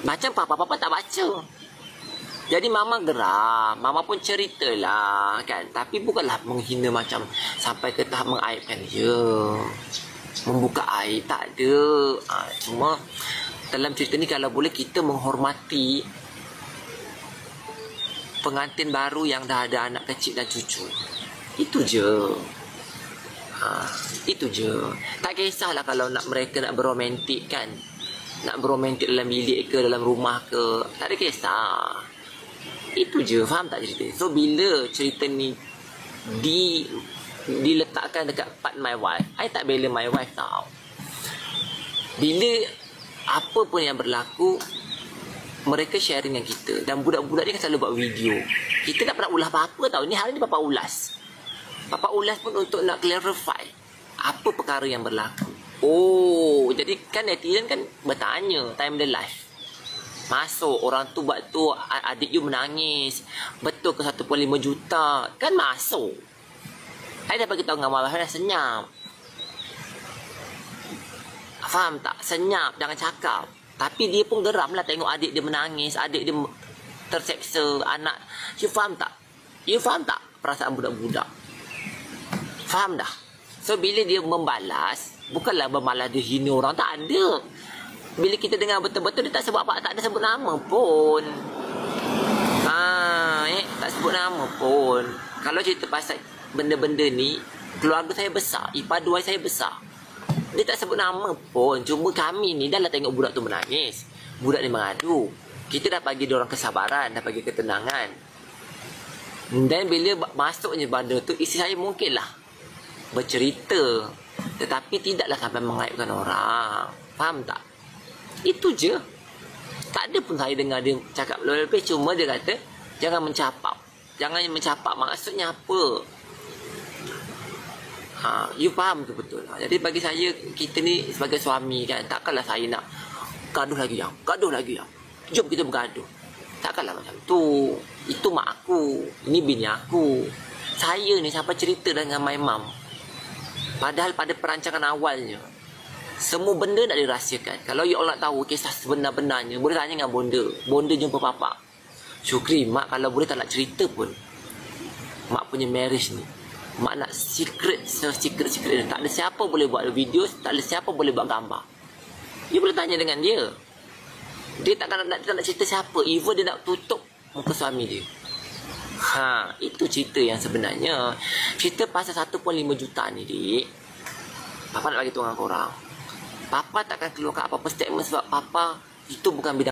Macam papa tak baca. Jadi mama geram, mama pun ceritalah kan. Tapi bukanlah menghina macam sampai ke tahap mengaibkan dia. Membuka aib, tak ada. Cuma dalam cerita ni kalau boleh kita menghormati pengantin baru yang dah ada anak kecil dan cucu. Itu je. Itu je. Tak kisahlah kalau mereka nak beromantik kan. Nak beromantik dalam bilik ke, dalam rumah ke. Tak ada kisah. Itu je. Faham tak cerita? So bila cerita ni diletakkan dekat part my wife, I tak bela my wife tau. Bila apa pun yang berlaku, mereka sharing dengan kita. Dan budak-budak ni kan selalu buat video. Kita tak pernah ulas apa-apa tau. Ni hari ni Papa ulas. Papa ulas pun untuk nak clarify apa perkara yang berlaku. Oh, jadi kan netizen kan bertanya time the live. Masuk orang tu buat tu, adik you menangis. Betul ke 1.5 juta? Kan masuk. Saya dah bagi tahu dengan mama, saya dah senyap. Faham tak? Senyap, jangan cakap. Tapi dia pun geram lah tengok adik dia menangis, adik dia terseksa, anak. You faham tak? You faham tak perasaan budak-budak? Faham dah? So bila dia membalas, bukanlah membalas dia hina orang, tak ada. Bila kita dengar betul-betul, dia tak sebut apa, tak ada sebut nama pun. Tak sebut nama pun. Kalau cerita pasal benda-benda ni, keluarga saya besar, ipar dua saya besar. Dia tak sebut nama pun. Cuma kami ni dah lah tengok budak tu menangis, budak ni mengadu. Kita dah bagi dia orang kesabaran, dah bagi ketenangan. Dan bila masuknya benda tu, isteri saya mungkinlah bercerita, tetapi tidaklah sampai mengaibkan orang. Faham tak? Itu je. Tak ada pun saya dengar dia cakap lebih. Cuma dia kata jangan mencapak. Jangan mencapak. Maksudnya apa? You faham ke betul? Jadi bagi saya, kita ni sebagai suami kan, takkanlah saya nak gaduh lagi yang, gaduh lagi yang, jom kita bergaduh. Takkanlah macam tu. Itu mak aku, ini bini aku. Saya ni sampai cerita dengan my mum. Padahal pada perancangan awalnya semua benda nak dirahsiakan. Kalau you all nak tahu kisah sebenar-benarnya, boleh tanya dengan bonda. Bonda jumpa papa. Syukri, mak kalau boleh tak nak cerita pun. Mak punya marriage ni, mak nak secret ni. Tak ada siapa boleh buat video, tak ada siapa boleh buat gambar. You boleh tanya dengan dia. Dia tak nak cerita siapa. Even dia nak tutup muka suami dia. Itu cerita yang sebenarnya. Cerita pasal 1.5 juta ni, dik. Papa nak bagi tahu dengan korang. Papa takkan keluarkan apa-apa statement sebab Papa itu bukan bidang